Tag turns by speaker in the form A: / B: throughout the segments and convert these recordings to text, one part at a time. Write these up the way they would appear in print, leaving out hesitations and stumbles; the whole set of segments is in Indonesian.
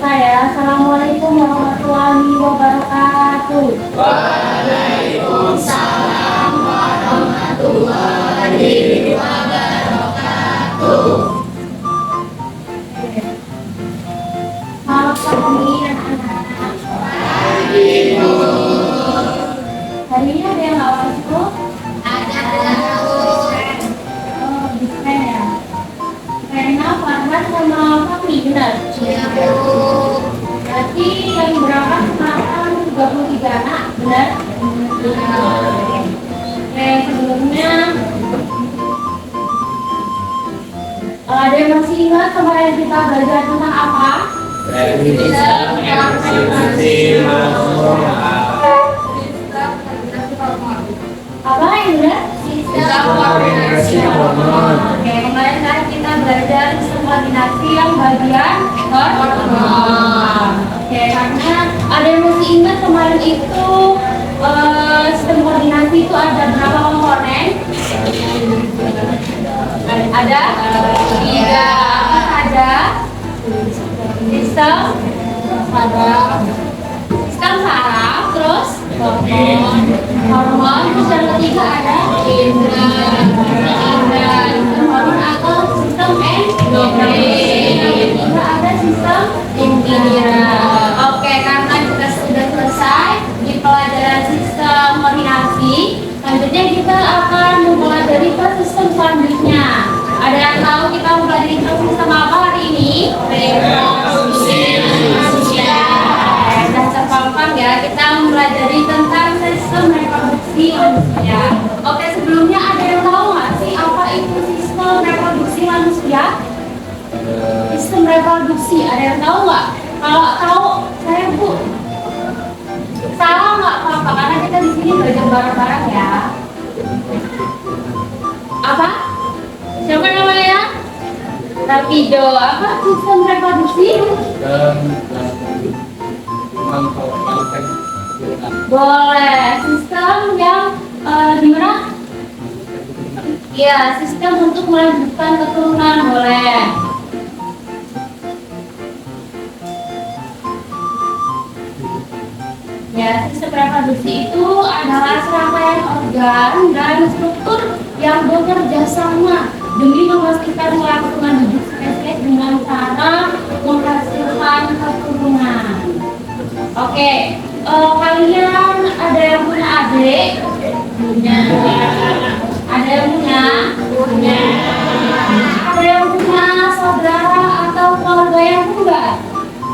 A: kita ya. Assalamualaikum warahmatullahi wabarakatuh.
B: Waalaikumsalam warahmatullahi wabarakatuh.
A: Selamat pagi anak-anak.
B: Pagi, Bu.
A: Hari ini ada yang nggak masuk?
B: Ada.
A: Oh, bisa ya. Karena Farhan sama Fahmi, benar?
B: Iya, Bu.
A: Berarti yang berangkat makan 33 anak, benar? Oke, sebelumnya ada yang masih ingat kemarin kita belajar tentang apa? Apa yang benar?
B: Sistem koordinasi hormon.
A: Oke, kemarin kan kita belajar sistem koordinasi yang bagian hormon. Oke, karena ada yang masih ingat kemarin itu sistem koordinasi itu ada berapa komponen? Ada tiga. Apa saja? Sistem saraf, terus hormon, terus yang ketiga ada indera, hormon atau sistem endokrin. Yang ketiga ada sistem indera. Oke, karena kita sudah selesai di pelajaran sistem koordinasi, selanjutnya kita akan mempelajari ke sistem selanjutnya. Ada yang tahu kita mempelajari sistem apa hari ini? Reproduksi manusia. Sudah terpampang ya, kita mempelajari tentang sistem reproduksi manusia. Oke, sebelumnya ada yang tahu nggak sih apa itu sistem reproduksi manusia? Sistem reproduksi, ada yang tahu nggak? Kalau tahu, saya Bu. Salah nggak apa-apa, karena kita di sini belajar bareng-bareng ya. Apa? Siapa namanya? Rapido. Apa sistem reproduksi? Boleh. Sistem yang gimana? Iya, sistem untuk melanjutkan keturunan, boleh. Ya, sistem reproduksi itu adalah serangkaian organ dan struktur yang bekerja sama demi memastikan kelangsungan hidup spesies dengan cara menghasilkan keturunan. Oke, kalian ada yang punya adik? Punya. Ada yang punya? Punya. Ada yang punya saudara atau keluarga yang enggak?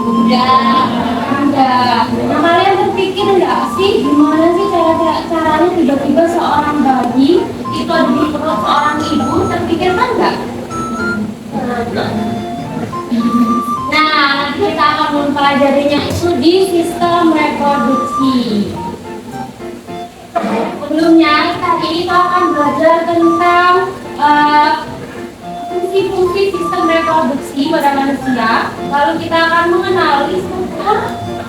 A: Enggak. Nah, kalian berpikir enggak sih gimana sih caranya tiba-tiba seorang bayi itu ada di perut seorang ibu, terpikirkan enggak? Nah, nanti kita akan mempelajarinya itu di sistem reproduksi. Sebelumnya, hari ini kita akan belajar tentang fungsi-fungsi sistem reproduksi pada manusia. Lalu kita akan mengenali struktur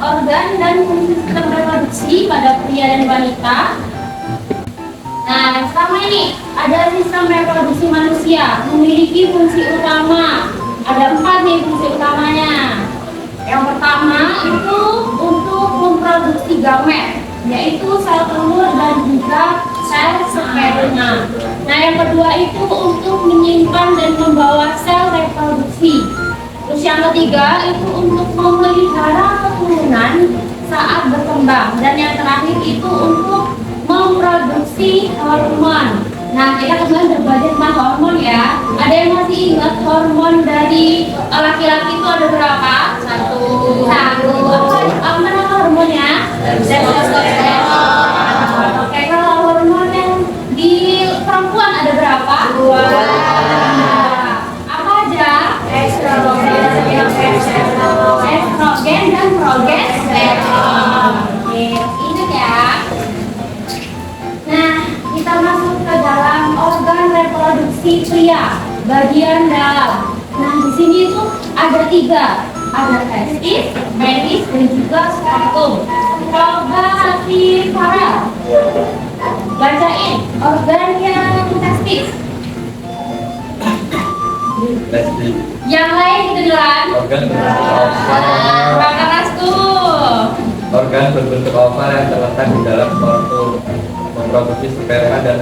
A: organ dan fungsi sistem reproduksi pada pria dan wanita. Nah, pertama ini ada sistem reproduksi manusia memiliki fungsi utama. Ada 4 nih fungsi utamanya. Yang pertama itu untuk memproduksi gamet, yaitu sel telur dan juga sel sperma. Nah, yang kedua itu untuk menyimpan dan membawa sel reproduksi. Terus yang ketiga itu untuk memelihara keturunan saat berkembang. Dan yang terakhir itu untuk memproduksi hormon. Nah, kita kemarin berbelajar tentang hormon ya. Ada yang masih ingat hormon dari laki-laki itu ada berapa? Satu. Apa nama hormonnya? Testosteron. Oke, kalau hormon yang di perempuan ada berapa? Dua. Apa aja? Estrogen dan progesteron. Oke, ingat ya. Nah, kita masuk ke dalam organ reproduksi pria, bagian dalam. Nah, di sini itu ada 3, ada testis, penis, dan juga sperma. Coba si Farel bacain organ yang testis. Yang lain gitu Dilan.
C: Organ berbentuk oval.
A: Kurang keras tuh.
C: Organ berbentuk oval yang terletak di dalam suatu memproduksi sperma dan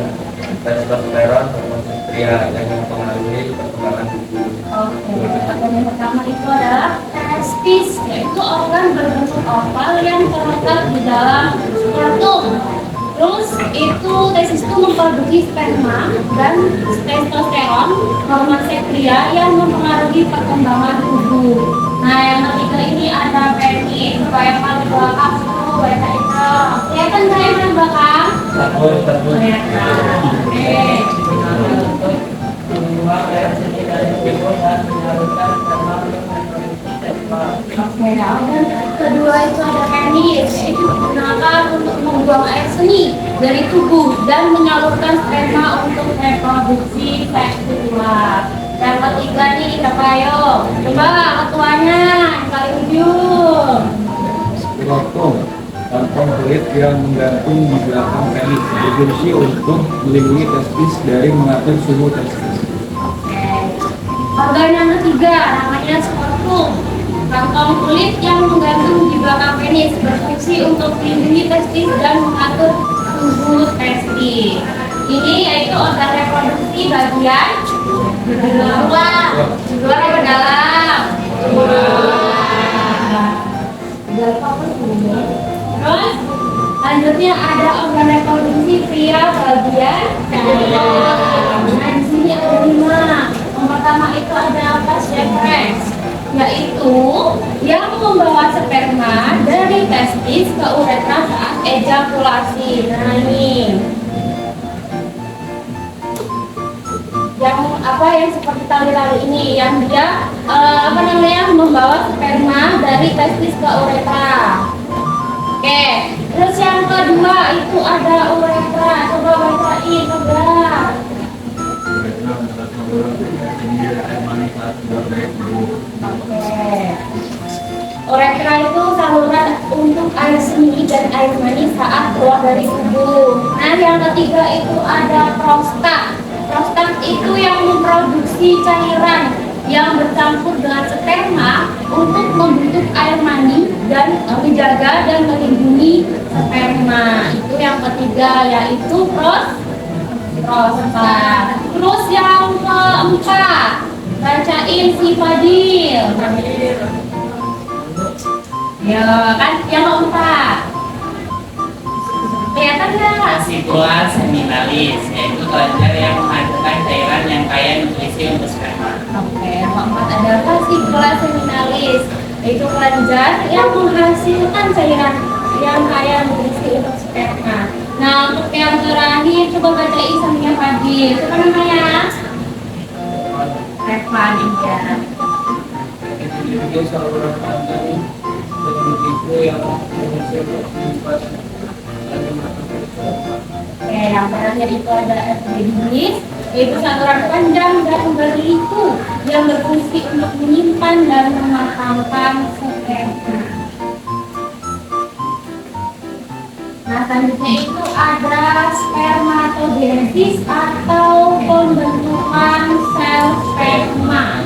C: testosteron hormon pria yang mempengaruhi perkembangan tubuh.
A: Oke, organ yang pertama itu adalah testis, yaitu organ berbentuk oval yang terletak di dalam sperma. Terus itu testis itu memproduksi sperma dan testosteron hormon pria yang mempengaruhi perkembangan tubuh. Nah, yang ketiga ini ada penis, bayangkan di belakang tuh, baca itu. Kelihatan nggak yang di belakang?
C: Satu.
A: Kelihatan. Oke. Oke, organ kedua itu ada penis, itu digunakan untuk membuang air seni dari tubuh dan menyalurkan sperma untuk reproduksi seksual. Yang ketiga nih siapa ayo? Coba ketuanya yang paling ujung.
D: Skrotum, kantong kulit yang menggantung di belakang penis, berfungsi untuk melindungi testis dari mengatur suhu testis.
A: Oke. Organ yang ketiga namanya skrotum. Kantong kulit yang menggantung di belakang penis berfungsi untuk melindungi testis dan mengatur suhu testis. Ini yaitu organ reproduksi bagian luar, luar apa dalam? Terus lanjutnya ada organ reproduksi pria bagian dalam. Nah di sini ada 5. Yang pertama itu ada vas deferens, yaitu yang membawa sperma dari testis ke uretra saat ejakulasi. Nah ini yang seperti tali-tali ini yang dia membawa sperma dari testis ke uretra. Oke, terus yang kedua itu ada uretra. Coba bacain sebelah. Oke. Uretra itu saluran untuk air seni dan air mani saat keluar dari tubuh. Nah, yang ketiga itu ada prostat. Prostat itu yang memproduksi cairan yang bercampur dengan sperma untuk membentuk air mani dan menjaga dan melindungi sperma. Itu yang ketiga yaitu prostat. Terus yang keempat, bacain si Fadil. Ya kan yang keempat. Kelihatan nggak?
E: Vesicula seminalis, yaitu kelenjar yang menghasilkan cairan yang kaya nutrisi untuk sperma.
A: Oke, yang keempat ada vesicula seminalis, yaitu kelenjar yang menghasilkan cairan yang kaya nutrisi untuk sperma. Nah, untuk yang terakhir coba bacain sampingnya Fadil. Siapa namanya? Revan, ya.
D: Dia saluran panjang dengan itu yang menghasilkan penyimpanan.
A: Oke, yang terakhir itu ada epididymis, yaitu saluran panjang dan berliku yang berfungsi untuk menyimpan dan mematangkan sperma. Nah, selanjutnya itu ada spermatogenesis atau pembentukan sel sperma.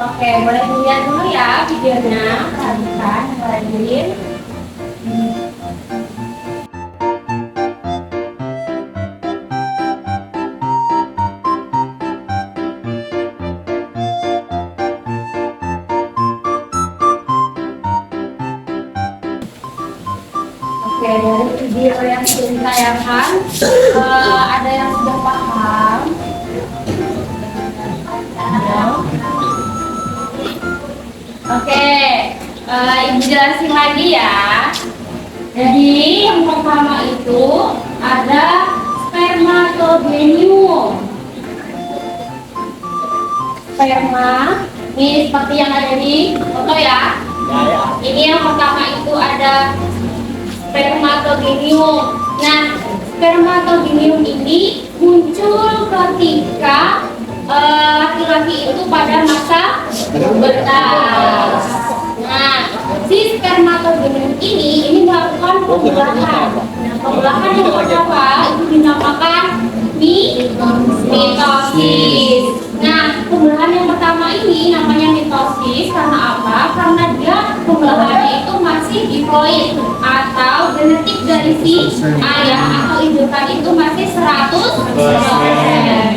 A: Oke, boleh dilihat dulu ya videonya, perhatikan, perhatiin. Oke, dari video yang sudah ditayangkan, ada yang sudah paham? Oke, Ibu jelasin lagi ya. Jadi yang pertama itu ada spermatogenium. Sperma, ini seperti yang ada di foto ya. Ini yang pertama itu ada spermatogenium. Nah, spermatogenium ini muncul muncul ketika laki-laki itu pada masa pubertas. Nah, si spermatogenesis ini melakukan pembelahan. Nah, pembelahan yang pertama itu dinamakan mitosis. Nah, pembelahan yang pertama ini namanya mitosis karena apa? Karena dia pembelahannya itu masih diploid atau genetik dari si ayah atau indukan itu masih 100%.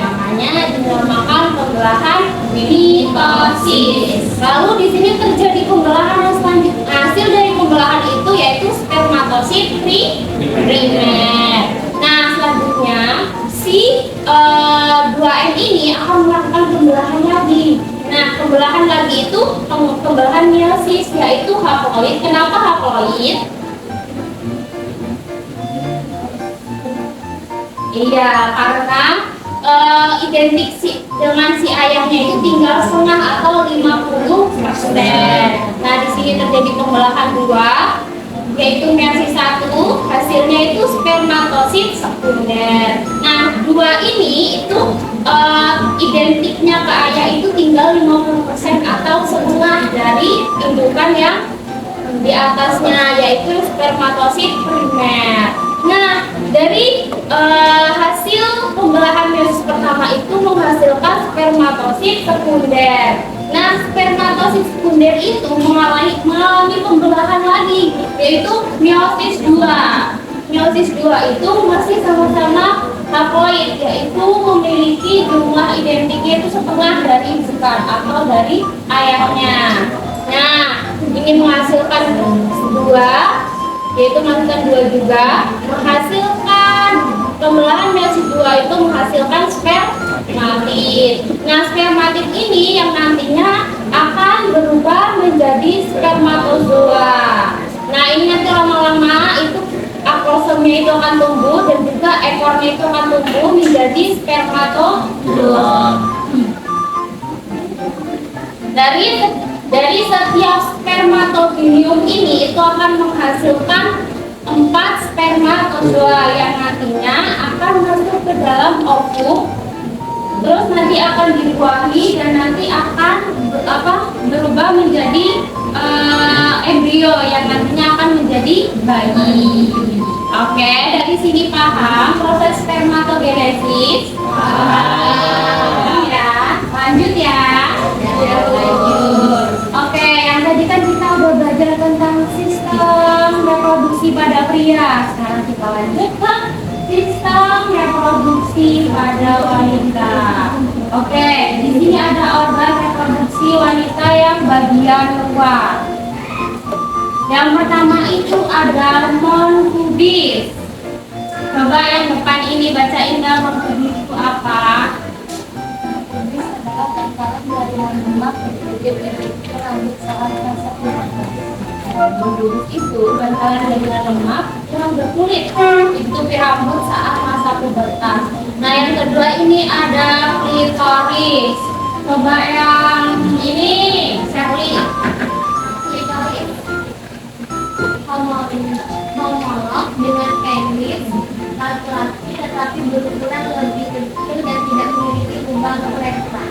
A: Makanya dinamakan pembelahan mitosis. Lalu di sini terjadi pembelahan yang selanjutnya. Hasil dari pembelahan itu yaitu spermatosit primer. Nah, selanjutnya si 2M ini akan melakukan pembelahan lagi. Nah, pembelahan lagi itu pembelahan meiosis, yaitu haploid. Kenapa haploid? Iya, karena identik dengan si ayahnya itu tinggal setengah atau 50%. Nah, di sini terjadi pembelahan dua, yaitu meiosis 1, hasilnya itu spermatosit sekunder. Nah, dua ini itu identiknya ke ayah itu tinggal 50% atau setengah dari indukan yang di atasnya, yaitu spermatosit primer. Nah, dari hasil pembelahan meiosis pertama itu menghasilkan spermatosit sekunder. Nah, spermatosit sekunder itu mengalami pembelahan lagi, yaitu meiosis 2. Meiosis 2 itu masih sama-sama haploid, yaitu memiliki jumlah identiknya itu setengah dari indukan atau dari ayahnya. Nah, ini menghasilkan 2, yaitu menghasilkan 2 juga, menghasilkan pembelahan meiosis 2 itu menghasilkan spermatid. Nah, spermatid ini yang nantinya akan berubah menjadi spermatozoa. Nah, ini nanti lama-lama itu akrosomnya itu akan tumbuh dan juga ekornya itu akan tumbuh menjadi spermatozoa. Dari setiap spermatogonium ini itu akan menghasilkan 4 spermatozoa yang nantinya akan masuk ke dalam ovum, terus nanti akan dibuahi dan nanti akan berubah menjadi embrio yang nantinya akan menjadi bayi. Oke, dari sini paham proses spermatogenesis? Ya, lanjut ya. Oke, yang tadi kan kita udah belajar tentang sistem reproduksi pada pria. Sekarang kita lanjut ke sistem reproduksi pada wanita. Oke, di sini ada organ reproduksi wanita yang bagian luar. Yang pertama itu ada lemon pubis. Coba yang depan ini bacain lemon pubis itu apa? Pubis adalah tangkaran dari lemak yang rambut saat masa pubertas. Pubis itu bantalan dari lemak yang berkulit. Itu rambut saat masa pubertas. Nah, yang kedua ini ada klitoris. Coba yang ini, Sherly. Klitoris homolog dengan penis laki-laki tetapi berukuran lebih kecil dan tidak memiliki lubang uretra.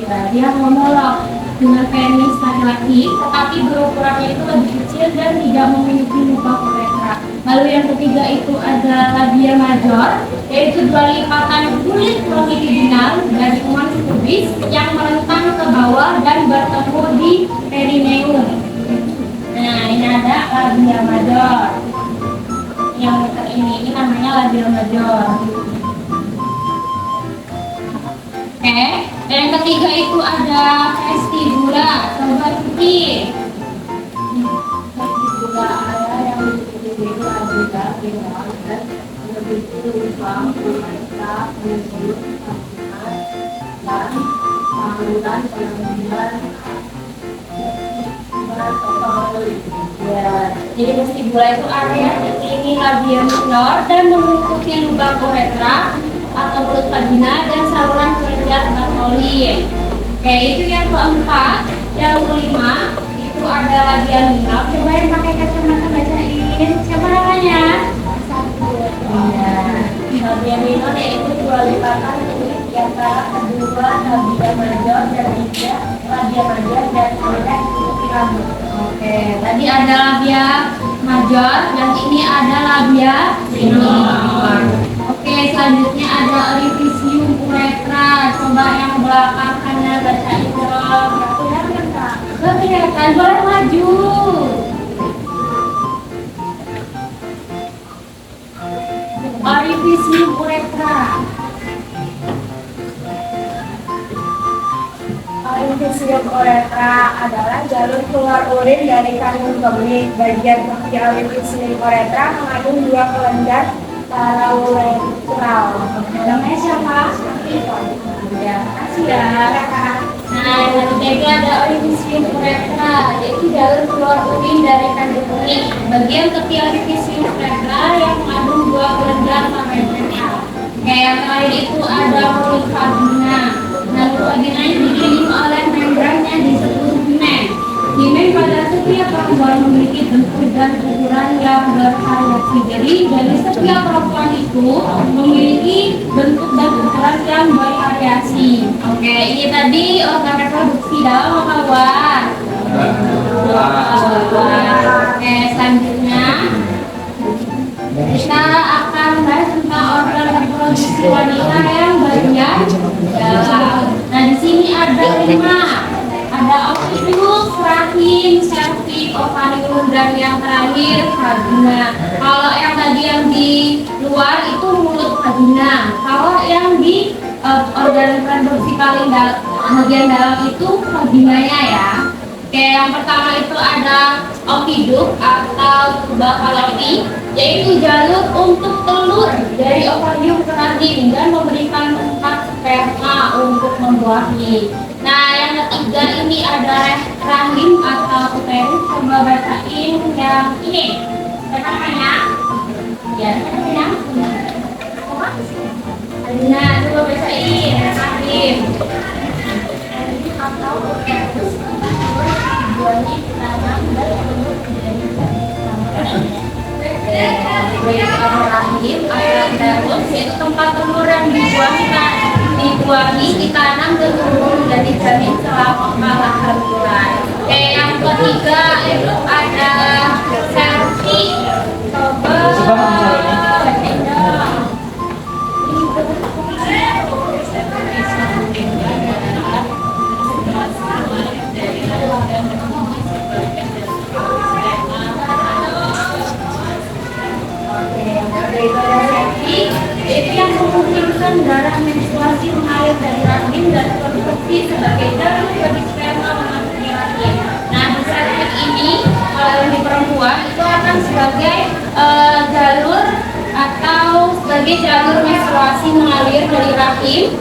A: Ya, dia homolog dengan penis laki-laki tetapi berukurannya itu lebih kecil dan tidak memiliki lubang uretra. Lalu yang ketiga itu ada labia major, yaitu 2 lipatan kulit longitudinal dari mons pubis yang melentang ke bawah dan bertemu di perineum. Nah, ini ada labia major. Yang ini namanya labia major. Oke, dan yang ketiga itu ada vestibula. Coba ciki. Vestibula ada yang itu ada lingkungan dan begitu lubang wanita mulut dan saluran pengambilan. Ya, jadi vestibula itu area dikelilingi labia minor dan meliputi lubang uretra atau mulut vagina dan saluran kelenjar Bartholin. Oke, itu yang keempat. Yang kelima itu ada labia minor. Coba yang pakai kacamata bacain. Siapa namanya? Ya. Biaminon yaitu dua lipatan kulit di antara kedua labia major dan tiga labia major dan kemudian tutupi rambut. Oke, tadi ada labia major dan ini ada labia minor. Oke, selanjutnya ada orifisium uretra. Coba yang belakang kanan bacain dong. Kelihatan Kak? Kelihatan, boleh maju. Orifisium uretra. Orifisium uretra adalah jalur keluar urin dari kandung kemih. Bagian kaki orifisium uretra mengandung dua kelenjar parauretral. Namanya siapa? Ya, kasih ya. Nah, yang ketiga ada orifisium uretra, yaitu jalur keluar urin dari kandung kemih. Bagian kaki orifisium uretra yang mengandung dua kelenjar parauretral. Yang terakhir itu ada mulut vagina. Nah, mulut vagina ini dikelilingi oleh membran yang disebut himen. Himen pada setiap perempuan memiliki bentuk dan ukuran yang bervariasi. Jadi dari setiap perempuan itu memiliki bentuk dan ukuran yang bervariasi. Oke, ini tadi organ reproduksi dalam kawan. Oke, selanjutnya kita akan bahas tentang organ reproduksi wanita yang bagian dalam. Nah, di sini ada 5. Ada ovidus, rahim, cervix, ovarium, dan yang terakhir vagina. Kalau yang tadi yang di luar itu mulut vagina. Kalau yang di organ reproduksi paling bagian dalam itu vaginanya ya. Oke, yang pertama itu ada ovidus atau tuba fallopi, yaitu jalur untuk telur dari ovarium ke rahim dan memberikan tempat sperma untuk membuahi. Nah, yang ketiga ini ada rahim atau uterus. Coba bacain yang ini. Namanya? Ya, namanya? Nah, coba bacain rahim atau uterus. Tujuannya ditanam dan telur menjadi rahim atau uterus, yaitu tempat telur yang dibuahi, ditanam dan tumbuh menjadi janin selama kehamilan. Oke, yang ketiga itu ada cervix. Coba bacain dong. Itu yang memungkinkan darah menstruasi mengalir dari rahim dan berfungsi sebagai jalur bagi sperma memasuki rahim. Nah, di cervix ini kalau di perempuan itu akan sebagai jalur atau sebagai jalur menstruasi mengalir dari rahim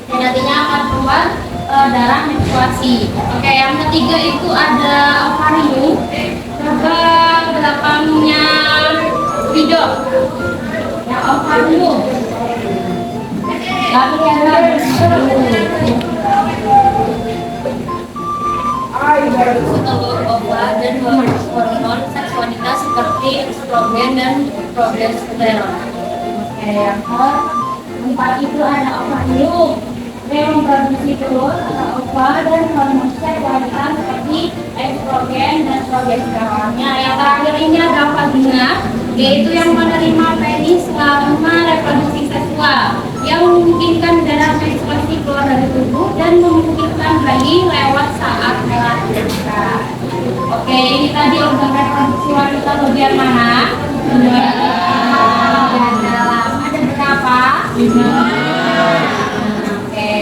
A: dan nantinya akan keluar darah menstruasi. Oke, yang ketiga itu ada ovarium. Coba belakangnya video. Ya, ovarium. Lalu yang telur ova dan hormon seks wanita seperti estrogen dan progesteron. Oke, yang keempat itu ada ovarium yang memproduksi telur atau ova dan hormon seks wanita seperti estrogen dan progesteronnya. Yang terakhir ini ada vagina, yaitu yang menerima penis selama reproduksi seksual, yang memungkinkan darah menstruasi keluar dari tubuh dan memungkinkan bayi lewat saat melahirkan. Oke, ini tadi organ reproduksi wanita bagian mana? Bagian dalam. Ada berapa? 5. Oke,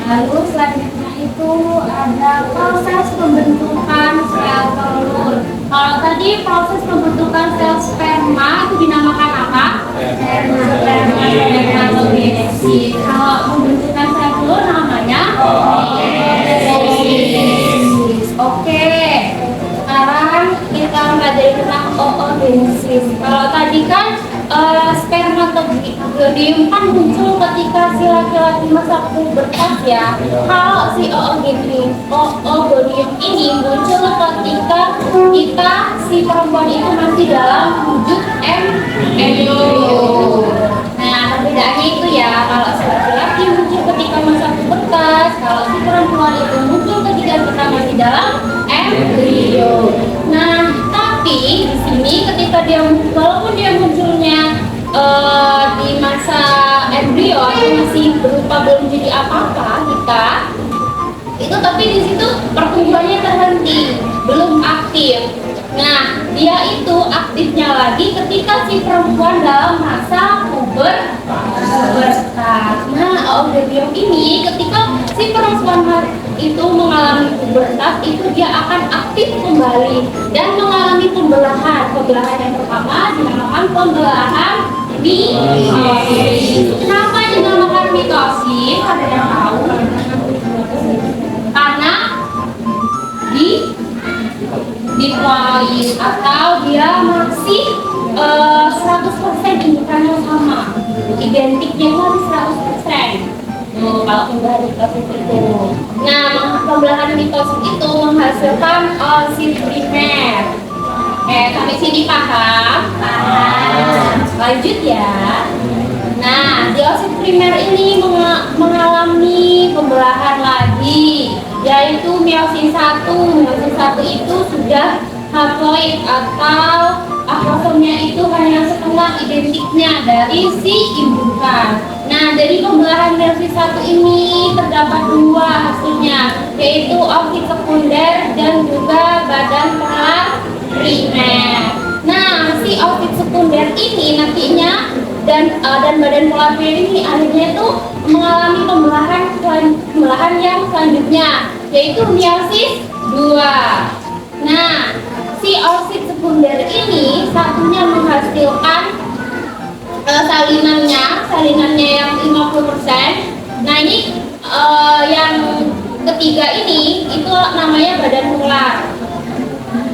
A: lalu selanjutnya itu ada proses pembentukan sel telur. Kalau tadi proses pembentukan sel sperma itu dinamakan apa? Spermatogenesis. Kalau pembentukan sel telur namanya oogenesis. Oke, sekarang kita belajar tentang oogenesis. Kalau tadi kan spermatogenesis kan muncul ketika si laki-laki masa pubertas ya. Kalau si oogenesis ini muncul ketika si perempuan itu masih dalam wujud embryo. Nah, Bedanya itu ya, kalau si laki-laki muncul ketika masa pubertas, kalau si perempuan itu muncul ketika kita masih dalam embrio. Nah, tapi di sini ketika dia walaupun dia munculnya di masa embrio atau masih berupa belum jadi apa-apa kita itu, tapi di situ pertumbuhannya terhenti, belum aktif. Nah, dia itu aktifnya lagi ketika si perempuan dalam masa pubertas. Nah, embrio ini ketika si perempuan itu mengalami pubertas, itu dia akan aktif kembali dan mengalami pembelahan. Pembelahan yang pertama dinamakan pembelahan mitosis. Kenapa dinamakan mitosis? Ada yang tahu? Karena diploid atau dia masih 100% indukannya sama, identiknya harus 100%. Kalau pembelahan mitosis itu, nah pembelahan mitosis itu menghasilkan oosit primer. Sampai sini paham? Lanjut ya. Nah, di oosit primer ini mengalami pembelahan lagi, yaitu meiosis 1. Meiosis 1 itu sudah haploid atau akrosomnya itu hanya setengah identiknya dari si indukan. Nah, dari pembelahan meiosis 1 ini terdapat dua hasilnya, yaitu oosit sekunder dan juga badan polar primer. Nah, si oosit sekunder ini nantinya dan badan polar primer ini akhirnya itu mengalami pembelahan yang selanjutnya, yaitu meiosis 2. Nah, si oosit sekunder ini satunya menghasilkan salinannya yang 50%. Nah, ini yang ketiga ini itu namanya badan polar.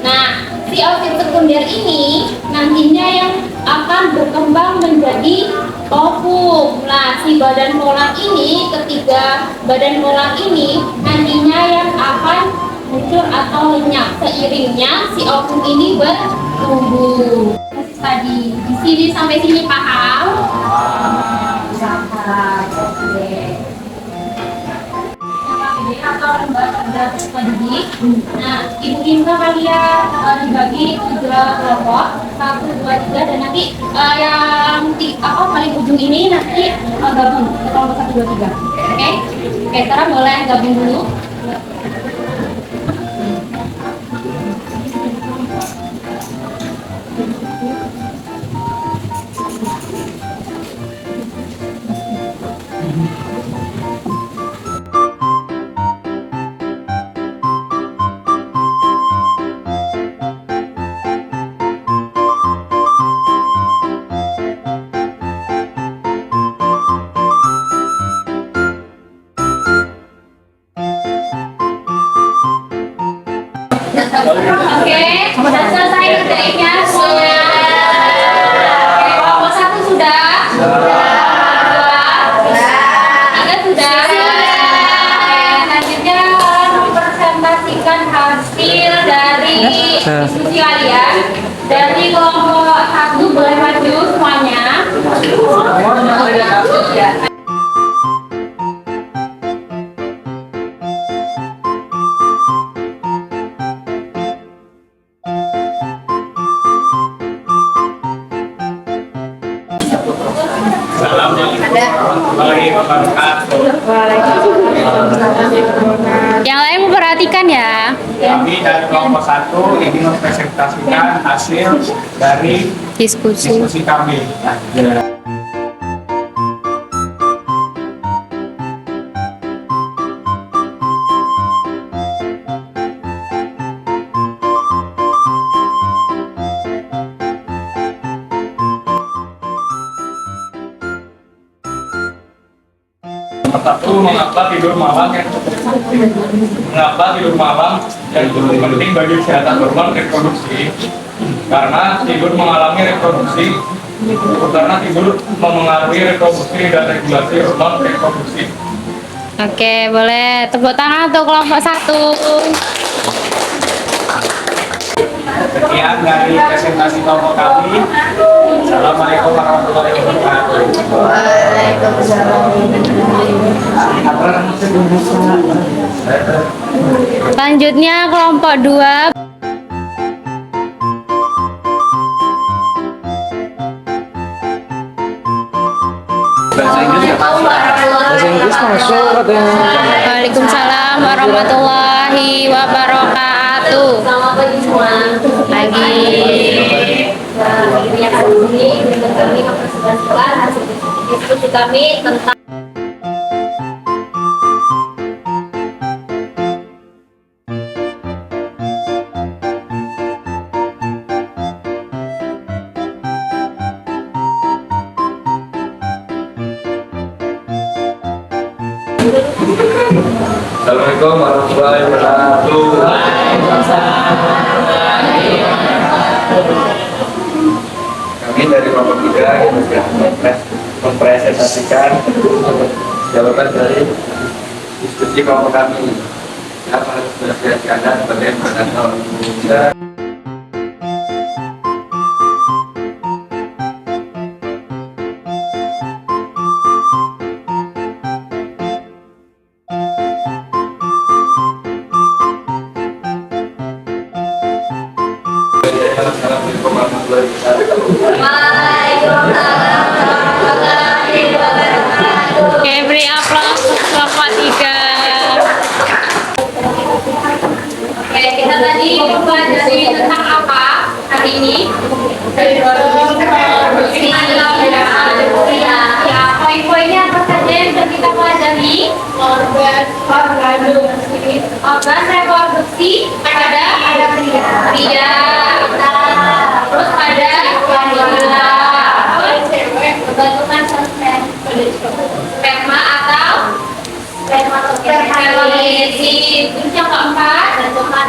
A: Nah, si oosit sekunder ini nantinya yang akan berkembang menjadi ovum. Nah, si badan polar ini, ketiga badan polar ini nantinya yang akan muncul atau lenyap seiringnya si ovum ini bertumbuh. Tadi di sini sampai sini paham? Paham. Oke. Atau lembaga pendidik. Nah, Ibu Inka kalian dibagi 3 kelompok, 1, 2, 3, dan nanti yang paling ujung ini nanti gabung kelompok 1, 2, 3. Oke? Oke, sekarang boleh gabung dulu. Oke, sudah selesai kerjainnya semuanya. Oke, kelompok 1 sudah? Sudah. 3 sudah? Oke, selanjutnya mempresentasikan hasil dari diskusi kalian. Dari kelompok 1 boleh maju semuanya. Yang lain memperhatikan ya.
D: Kami dari kelompok 1 ingin mempresentasikan hasil dari diskusi kami. Satu, mengapa tidur malam yang cukup penting bagi kesehatan hormon reproduksi? Karena tidur mengalami reproduksi, karena tidur memengaruhi reproduksi dan regulasi hormon reproduksi.
A: Oke, boleh tepuk tangan untuk kelompok 1.
D: Sekian dari presentasi kelompok kami. Assalamualaikum warahmatullahi wabarakatuh.
A: Selanjutnya kelompok 2. Waalaikumsalam warahmatullahi wabarakatuh.
B: Selamat pagi semua.
A: Lagi.
B: Banyak ini dengan kami mempresentasikan hasil diskusi kami tentang
C: Assalamualaikum warahmatullahi wabarakatuh. Kami dari kelompok 3 yang sudah mempresentasikan jawaban dari diskusi kelompok kami. Apa diskusi Anda sebagai penonton Indonesia? Assalamualaikum warahmatullahi wabarakatuh.
A: Oke, beri aplaus untuk kelompok 3.
B: Oke, kita tadi mempelajari tentang apa hari ini? Ya, poin-poinnya apa saja yang sudah kita pelajari? Organ reproduksi ada pria, terus ada wanita, terus bentukan sperma atau spermatogenesis. Terus yang keempat, bentukan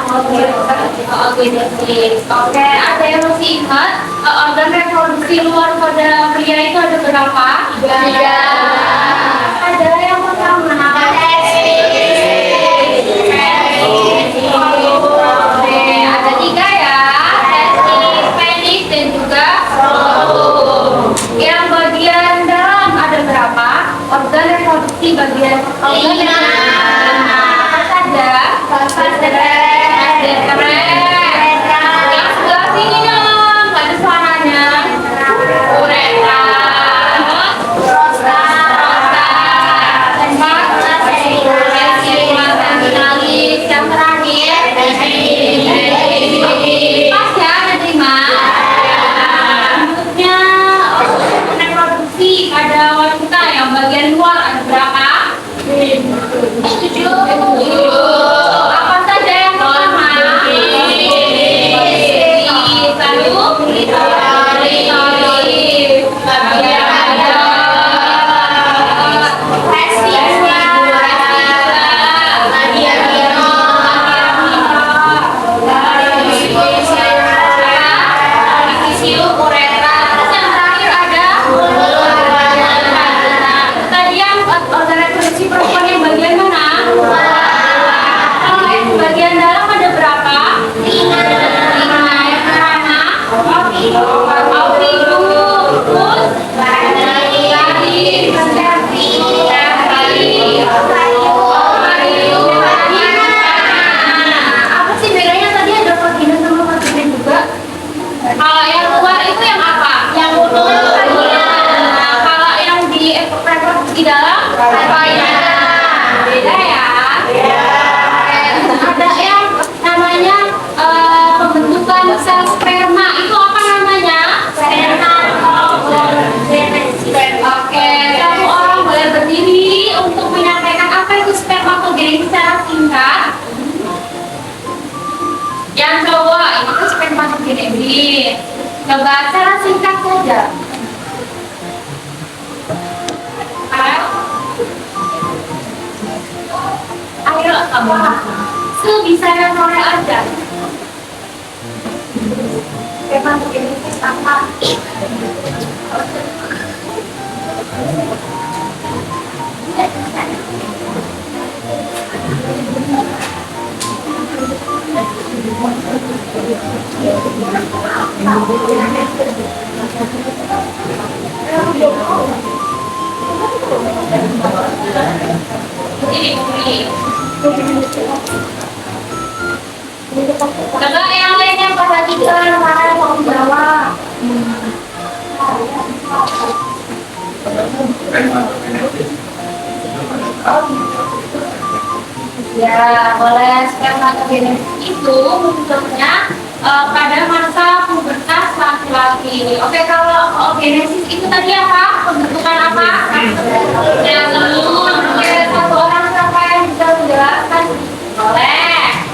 B: oogenesis. Oke, ada yang masih ingat organ reproduksi luar pada pria itu ada berapa? Tiga. Ada yang pertama. Ada 3 ya, testis, penis, dan juga scrotum. Yang bagian dalam ada berapa? Organ reproduksi bagian apa saja? Yang sebelah sini dong, nggak ada suaranya. Uretra, yang terakhir pas ya, menerima selanjutnya reproduksi pada wanita yang bagian luar ada berapa? 7. Apa saja yang pertama? Apa sih bedanya tadi ada vagina sama vagina juga? Kalau yang luar itu yang apa? Yang vagina. Kalau yang di reproduksi dalam vagina. Beda ya? Ada yang namanya pembentukan sel sperma. Itu apa namanya? Oke, satu orang boleh berdiri untuk menyampaikan apa itu spermatogenesis secara singkat. Yang cowok itu spermatogenesis. Coba secara singkat saja. Ayo kamu sebisanya sore aja. Spermatogenesis apa? Kakak yang lainnya perhatikan mana mau jawab. Ya, boleh spermatogenesis itu bentuknya pada masa pubertas laki-laki. Oke, kalau oogenesis itu tadi apa? Pembentukan apa? Ya, telur. Oke, satu orang siapa yang bisa menjelaskan? Boleh.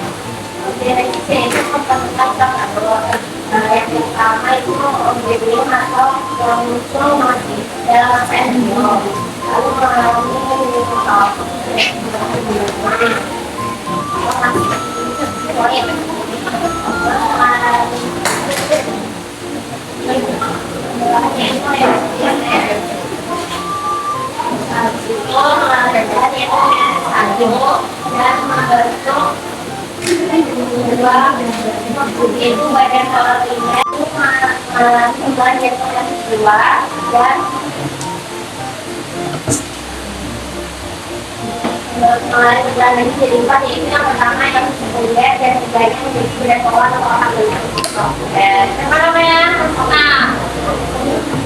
B: Oogenesis itu pembentukan telur. Yang pertama itu oogenesis atau yang muncul masih dalam masa embrio. Lalu mengalami itu badan kalorinya itu mengalami yang kedua dan mengalami bulan jadi 4 yaitu yang pertama yang kedua dan tiganya menjadi berat bawah atau orang apa namanya? Nah,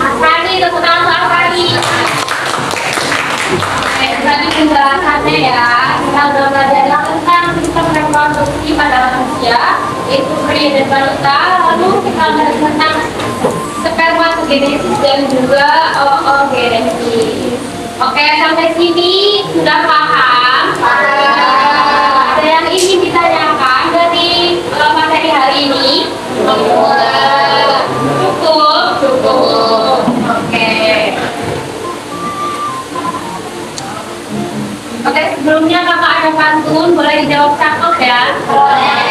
B: Asrani, tepuk tangan untuk Asrani. Tadi penjelasannya ya, kita udah belajar tentang sistem reproduksi pada manusia, yaitu pria dan wanita. Lalu kita belajar tentang spermatogenesis dan juga oogenesis. Oke, sampai sini sudah paham? Ada yang ingin ditanyakan dari materi hari ini? Cukup? Cukup. Oke. Oke, sebelumnya kakak ada pantun, boleh dijawab cakep ya? Boleh.